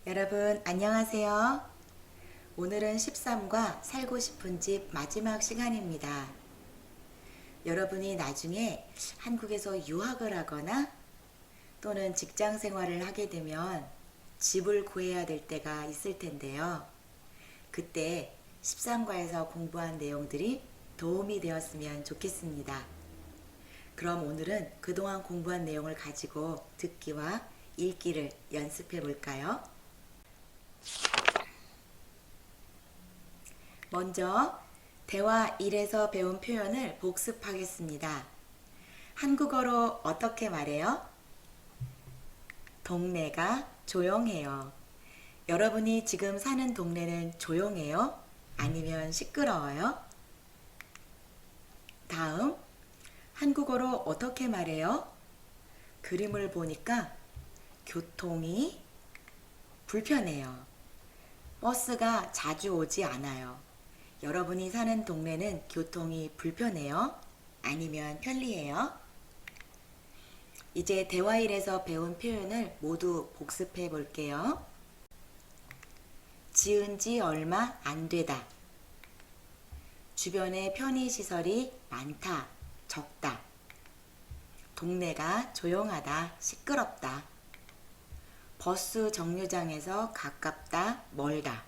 여러분 안녕하세요. 오늘은 13과 살고 싶은 집 마지막 시간입니다. 여러분이 나중에 한국에서 유학을 하거나 또는 직장 생활을 하게 되면 집을 구해야 될 때가 있을 텐데요. 그때 13과에서 공부한 내용들이 도움이 되었으면 좋겠습니다. 그럼 오늘은 그동안 공부한 내용을 가지고 듣기와 읽기를 연습해 볼까요? 먼저 대화 1에서 배운 표현을 복습하겠습니다. 한국어로 어떻게 말해요? 동네가 조용해요. 여러분이 지금 사는 동네는 조용해요? 아니면 시끄러워요? 다음, 한국어로 어떻게 말해요? 그림을 보니까 교통이 불편해요. 버스가 자주 오지 않아요. 여러분이 사는 동네는 교통이 불편해요? 아니면 편리해요? 이제 대화 1에서 배운 표현을 모두 복습해 볼게요. 지은 지 얼마 안 되다. 주변에 편의시설이 많다, 적다. 동네가 조용하다, 시끄럽다. 버스 정류장에서 가깝다, 멀다.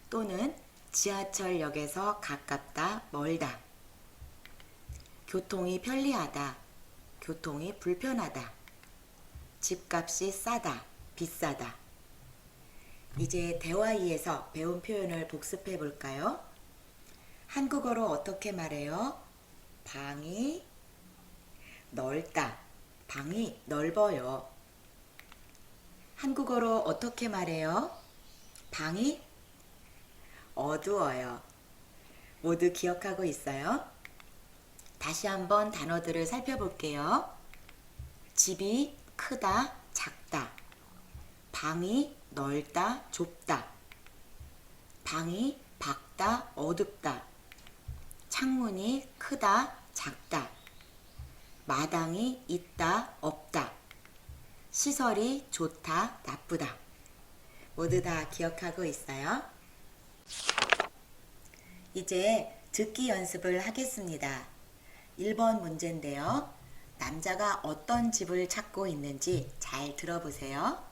또는 지하철역에서 가깝다, 멀다. 교통이 편리하다, 교통이 불편하다. 집값이 싸다, 비싸다. 이제 대화 2에서 배운 표현을 복습해 볼까요? 한국어로 어떻게 말해요? 방이 넓다, 방이 넓어요. 한국어로 어떻게 말해요? 방이 어두워요. 모두 기억하고 있어요? 다시 한번 단어들을 살펴볼게요. 집이 크다, 작다. 방이 넓다, 좁다. 방이 밝다, 어둡다. 창문이 크다, 작다. 마당이 있다, 없다. 시설이 좋다, 나쁘다. 모두 다 기억하고 있어요? 이제 듣기 연습을 하겠습니다. 1번 문제인데요. 남자가 어떤 집을 찾고 있는지 잘 들어보세요.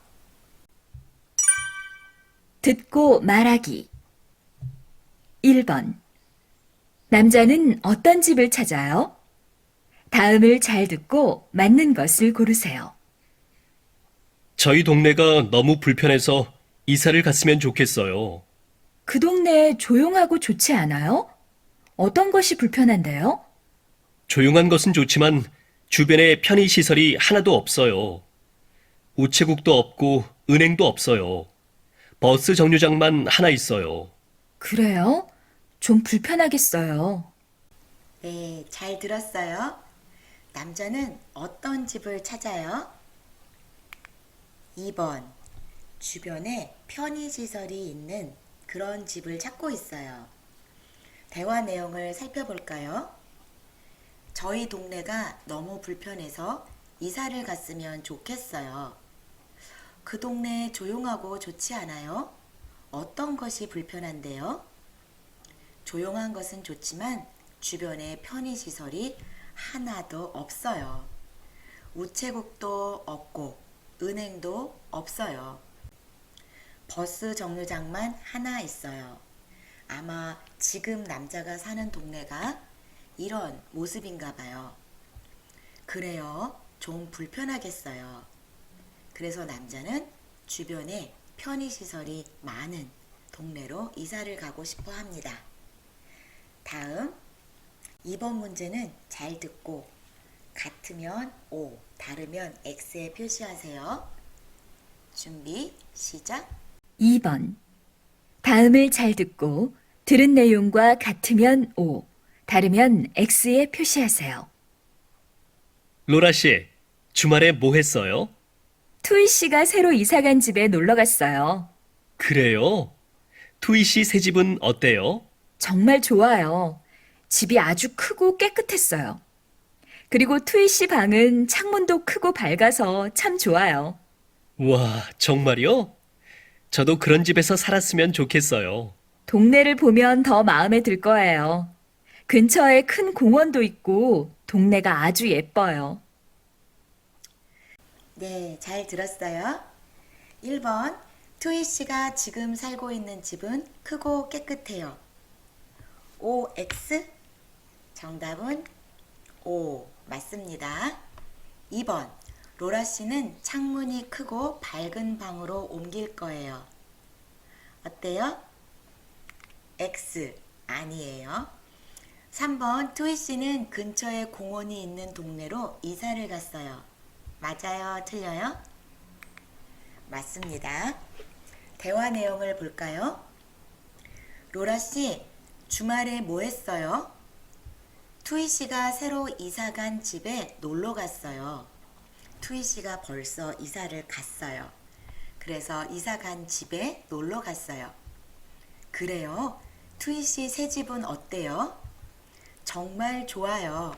듣고 말하기. 1번. 남자는 어떤 집을 찾아요? 다음을 잘 듣고 맞는 것을 고르세요. 저희 동네가 너무 불편해서 이사를 갔으면 좋겠어요. 그 동네 조용하고 좋지 않아요? 어떤 것이 불편한데요? 조용한 것은 좋지만 주변에 편의시설이 하나도 없어요. 우체국도 없고 은행도 없어요. 버스 정류장만 하나 있어요. 그래요? 좀 불편하겠어요. 네, 잘 들었어요. 남자는 어떤 집을 찾아요? 2번. 주변에 편의시설이 있는 그런 집을 찾고 있어요. 대화 내용을 살펴볼까요? 저희 동네가 너무 불편해서 이사를 갔으면 좋겠어요. 그 동네 조용하고 좋지 않아요? 어떤 것이 불편한데요? 조용한 것은 좋지만 주변에 편의시설이 하나도 없어요. 우체국도 없고 은행도 없어요. 버스 정류장만 하나 있어요. 아마 지금 남자가 사는 동네가 이런 모습인가 봐요. 그래요. 좀 불편하겠어요. 그래서 남자는 주변에 편의시설이 많은 동네로 이사를 가고 싶어 합니다. 다음 2번 문제는 잘 듣고 같으면 O, 다르면 X에 표시하세요. 준비, 시작. 2번. 다음을 잘 듣고 들은 내용과 같으면 O, 다르면 X에 표시하세요. 로라 씨, 주말에 뭐 했어요? 투이 씨가 새로 이사 간 집에 놀러 갔어요. 그래요? 투이 씨 새 집은 어때요? 정말 좋아요. 집이 아주 크고 깨끗했어요. 그리고 투이 씨 방은 창문도 크고 밝아서 참 좋아요. 와, 정말요? 저도 그런 집에서 살았으면 좋겠어요. 동네를 보면 더 마음에 들 거예요. 근처에 큰 공원도 있고 동네가 아주 예뻐요. 네, 잘 들었어요. 1번, 투이 씨가 지금 살고 있는 집은 크고 깨끗해요. OX? 정답은 O 맞습니다. 2번, 로라 씨는 창문이 크고 밝은 방으로 옮길 거예요. 어때요? X 아니에요. 3번, 투이 씨는 근처에 공원이 있는 동네로 이사를 갔어요. 맞아요? 틀려요? 맞습니다. 대화 내용을 볼까요? 로라 씨, 주말에 뭐 했어요? 투이 씨가 새로 이사 간 집에 놀러 갔어요. 투이 씨가 벌써 이사를 갔어요. 그래서 이사 간 집에 놀러 갔어요. 그래요? 투이 씨 새 집은 어때요? 정말 좋아요.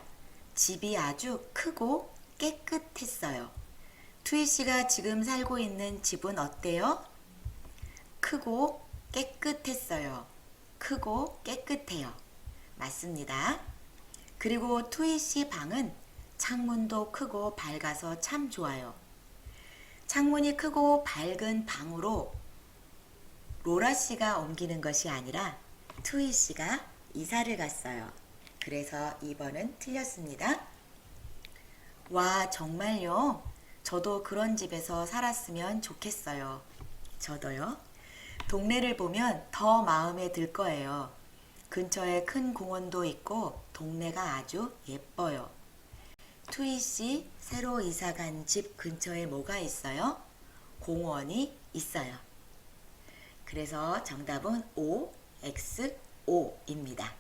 집이 아주 크고 깨끗했어요. 투이 씨가 지금 살고 있는 집은 어때요? 크고 깨끗했어요. 크고 깨끗해요. 맞습니다. 그리고 투이 씨 방은 창문도 크고 밝아서 참 좋아요. 창문이 크고 밝은 방으로 로라 씨가 옮기는 것이 아니라 투이 씨가 이사를 갔어요. 그래서 2번은 틀렸습니다. 와, 정말요? 저도 그런 집에서 살았으면 좋겠어요. 저도요. 동네를 보면 더 마음에 들 거예요. 근처에 큰 공원도 있고 동네가 아주 예뻐요. 투이 씨 새로 이사 간 집 근처에 뭐가 있어요? 공원이 있어요. 그래서 정답은 O, X, O입니다.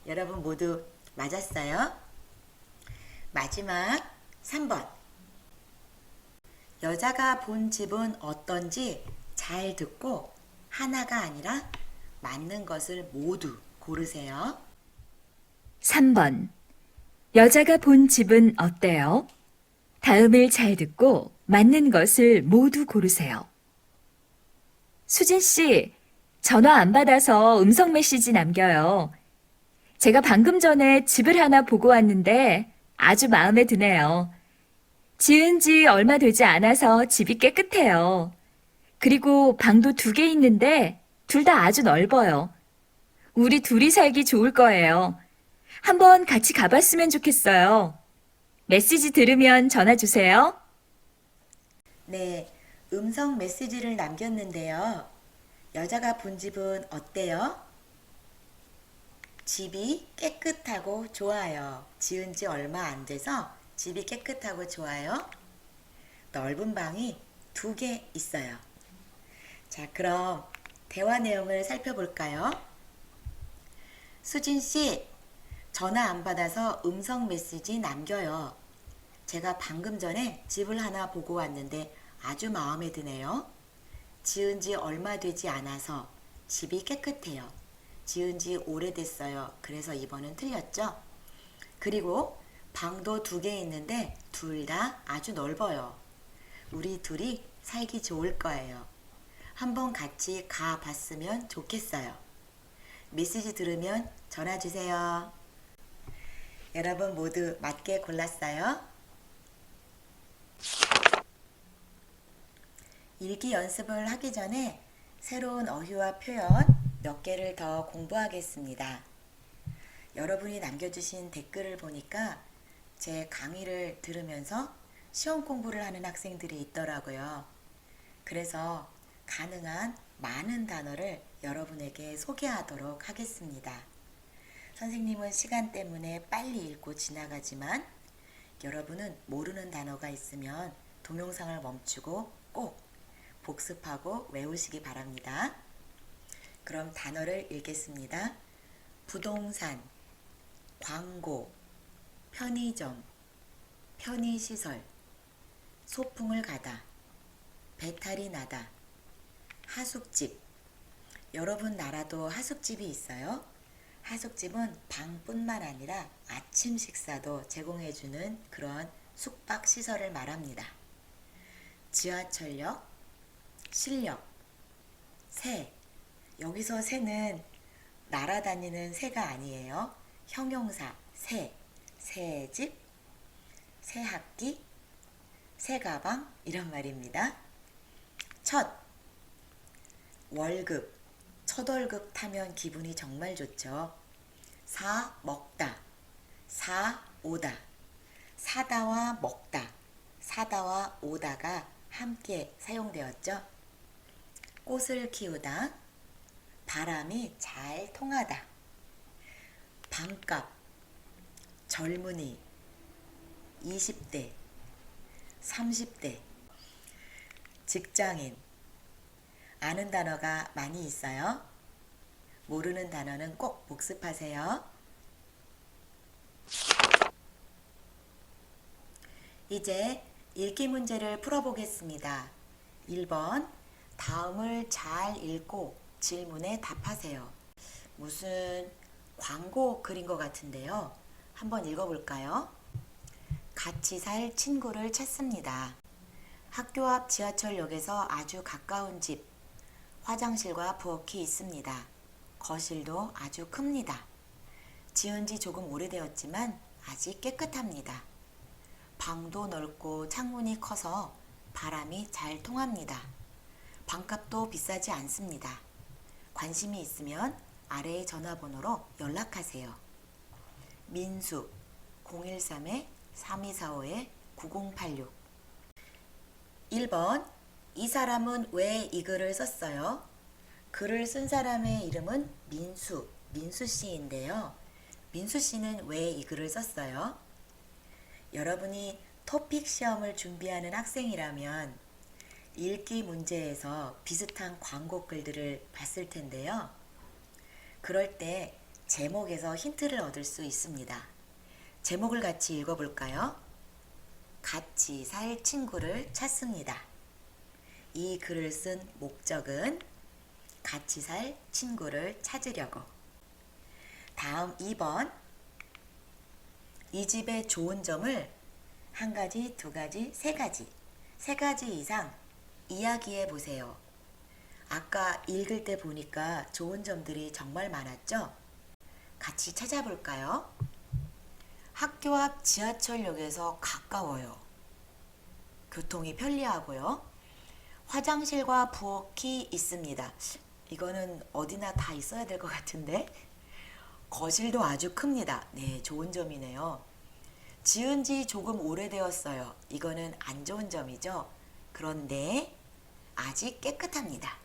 여러분 모두 맞았어요? 마지막 3번. 여자가 본 집은 어떤지 잘 듣고 하나가 아니라 맞는 것을 모두 고르세요. 3번. 여자가 본 집은 어때요? 다음을 잘 듣고 맞는 것을 모두 고르세요. 수진 씨, 전화 안 받아서 음성 메시지 남겨요. 제가 방금 전에 집을 하나 보고 왔는데 아주 마음에 드네요. 지은 지 얼마 되지 않아서 집이 깨끗해요. 그리고 방도 2개 있는데 둘 다 아주 넓어요. 우리 둘이 살기 좋을 거예요. 한번 같이 가봤으면 좋겠어요. 메시지 들으면 전화 주세요. 네, 음성 메시지를 남겼는데요. 여자가 본 집은 어때요? 집이 깨끗하고 좋아요. 지은 지 얼마 안 돼서 집이 깨끗하고 좋아요. 넓은 방이 2개 있어요. 자, 그럼 대화 내용을 살펴볼까요? 수진 씨, 전화 안 받아서 음성 메시지 남겨요. 제가 방금 전에 집을 하나 보고 왔는데 아주 마음에 드네요. 지은 지 얼마 되지 않아서 집이 깨끗해요. 지은 지 오래됐어요. 그래서 2번은 틀렸죠? 그리고 방도 2개 있는데 둘 다 아주 넓어요. 우리 둘이 살기 좋을 거예요. 한번 같이 가봤으면 좋겠어요. 메시지 들으면 전화 주세요. 여러분 모두 맞게 골랐어요? 읽기 연습을 하기 전에 새로운 어휘와 표현 몇 개를 더 공부하겠습니다. 여러분이 남겨주신 댓글을 보니까 제 강의를 들으면서 시험 공부를 하는 학생들이 있더라고요. 그래서 가능한 많은 단어를 여러분에게 소개하도록 하겠습니다. 선생님은 시간 때문에 빨리 읽고 지나가지만 여러분은 모르는 단어가 있으면 동영상을 멈추고 꼭 복습하고 외우시기 바랍니다. 그럼 단어를 읽겠습니다. 부동산, 광고, 편의점, 편의시설, 소풍을 가다, 배탈이 나다, 하숙집. 여러분 나라도 하숙집이 있어요? 하숙집은 방뿐만 아니라 아침 식사도 제공해주는 그런 숙박시설을 말합니다. 지하철역, 실역, 새. 여기서 새는 날아다니는 새가 아니에요. 형용사 새. 새집, 새학기, 새가방 이런 말입니다. 첫. 월급. 첫 월급 타면 기분이 정말 좋죠. 사 먹다. 사 오다. 사다와 먹다. 사다와 오다가 함께 사용되었죠. 꽃을 키우다. 바람이 잘 통하다. 반값. 젊은이. 20대. 30대. 직장인. 아는 단어가 많이 있어요. 모르는 단어는 꼭 복습하세요. 이제 읽기 문제를 풀어보겠습니다. 1번. 다음을 잘 읽고 질문에 답하세요. 무슨 광고 그린 것 같은데요. 한번 읽어볼까요? 같이 살 친구를 찾습니다. 학교 앞 지하철역에서 아주 가까운 집. 화장실과 부엌이 있습니다. 거실도 아주 큽니다. 지은 지 조금 오래되었지만 아직 깨끗합니다. 방도 넓고 창문이 커서 바람이 잘 통합니다. 방값도 비싸지 않습니다. 관심이 있으면 아래의 전화번호로 연락하세요. 민수 013-3245-9086. 1번. 이 사람은 왜 이 글을 썼어요? 글을 쓴 사람의 이름은 민수 씨인데요. 민수 씨는 왜 이 글을 썼어요? 여러분이 토픽 시험을 준비하는 학생이라면 읽기 문제에서 비슷한 광고 글들을 봤을 텐데요. 그럴 때 제목에서 힌트를 얻을 수 있습니다. 제목을 같이 읽어볼까요? 같이 살 친구를 찾습니다. 이 글을 쓴 목적은 같이 살 친구를 찾으려고. 다음 2번. 이 집의 좋은 점을 한 가지, 두 가지, 세 가지 이상 이야기해 보세요. 아까 읽을 때 보니까 좋은 점들이 정말 많았죠? 같이 찾아볼까요? 학교 앞 지하철역에서 가까워요. 교통이 편리하고요. 화장실과 부엌이 있습니다. 이거는 어디나 다 있어야 될 것 같은데. 거실도 아주 큽니다. 네, 좋은 점이네요. 지은 지 조금 오래되었어요. 이거는 안 좋은 점이죠. 그런데 아직 깨끗합니다.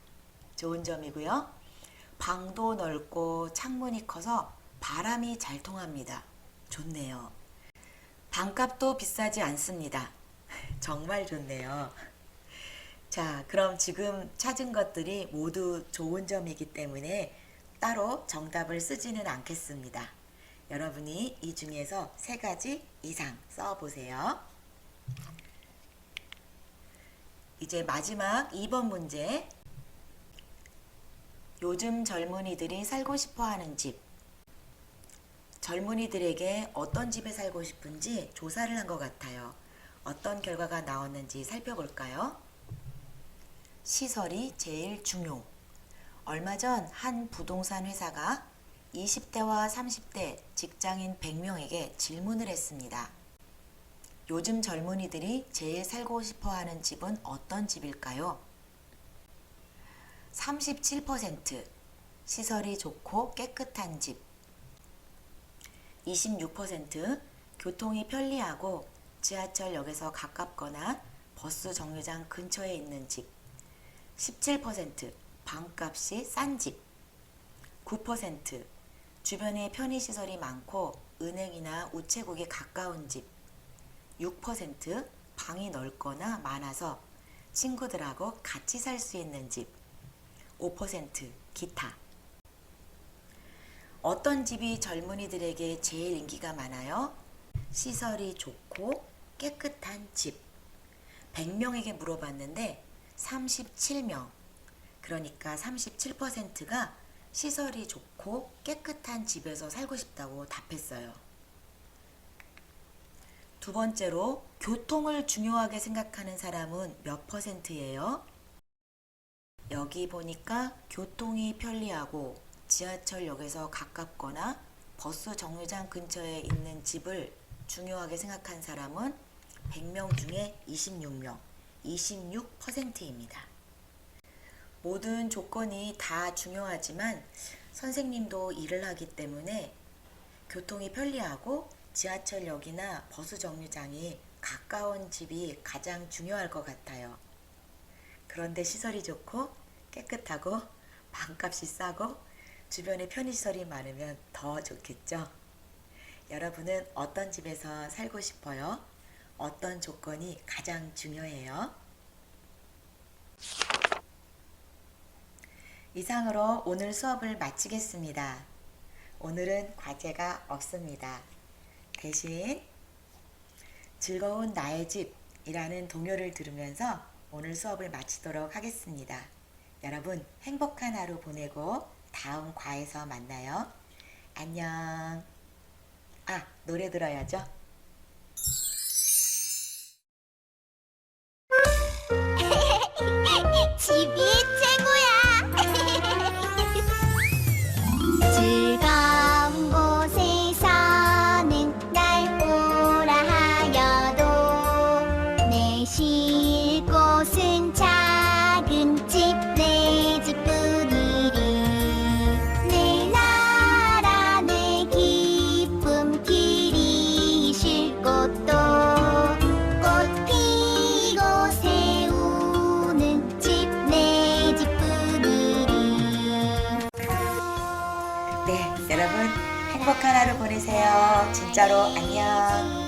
좋은 점이고요. 방도 넓고 창문이 커서 바람이 잘 통합니다. 좋네요. 방값도 비싸지 않습니다. 정말 좋네요. 자, 그럼 지금 찾은 것들이 모두 좋은 점이기 때문에 따로 정답을 쓰지는 않겠습니다. 여러분이 이 중에서 세 가지 이상 써보세요. 이제 마지막 2번 문제. 요즘 젊은이들이 살고 싶어하는 집. 젊은이들에게 어떤 집에 살고 싶은지 조사를 한 것 같아요. 어떤 결과가 나왔는지 살펴볼까요? 시설이 제일 중요. 얼마 전 한 부동산 회사가 20대와 30대 직장인 100명에게 질문을 했습니다. 요즘 젊은이들이 제일 살고 싶어 하는 집은 어떤 집일까요? 37% 시설이 좋고 깨끗한 집. 26% 교통이 편리하고 지하철역에서 가깝거나 버스 정류장 근처에 있는 집. 17% 방값이 싼 집. 9% 주변에 편의시설이 많고 은행이나 우체국이 가까운 집. 6% 방이 넓거나 많아서 친구들하고 같이 살 수 있는 집. 5% 기타. 어떤 집이 젊은이들에게 제일 인기가 많아요? 시설이 좋고 깨끗한 집. 100명에게 물어봤는데 37명, 그러니까 37%가 시설이 좋고 깨끗한 집에서 살고 싶다고 답했어요. 두 번째로 교통을 중요하게 생각하는 사람은 몇 %예요? 여기 보니까 교통이 편리하고 지하철역에서 가깝거나 버스 정류장 근처에 있는 집을 중요하게 생각한 사람은 100명 중에 26명, 26%입니다. 모든 조건이 다 중요하지만 선생님도 일을 하기 때문에 교통이 편리하고 지하철역이나 버스 정류장이 가까운 집이 가장 중요할 것 같아요. 그런데 시설이 좋고 깨끗하고 방값이 싸고 주변에 편의시설이 많으면 더 좋겠죠? 여러분은 어떤 집에서 살고 싶어요? 어떤 조건이 가장 중요해요? 이상으로 오늘 수업을 마치겠습니다. 오늘은 과제가 없습니다. 대신 즐거운 나의 집이라는 동요를 들으면서 오늘 수업을 마치도록 하겠습니다. 여러분 행복한 하루 보내고 다음 과에서 만나요. 안녕. 노래 들어야죠. 집이 최고야. 즐거운 곳에 사는 날 오라 하여도 내 쉴 곳은 작은 집 내 집뿐이리. 내 나라 내 기쁨 길이 쉴 곳도 꽃 피고 새우는 집 내 집뿐이리. 네, 여러분 행복한 하루 보내세요. 진짜로 안녕.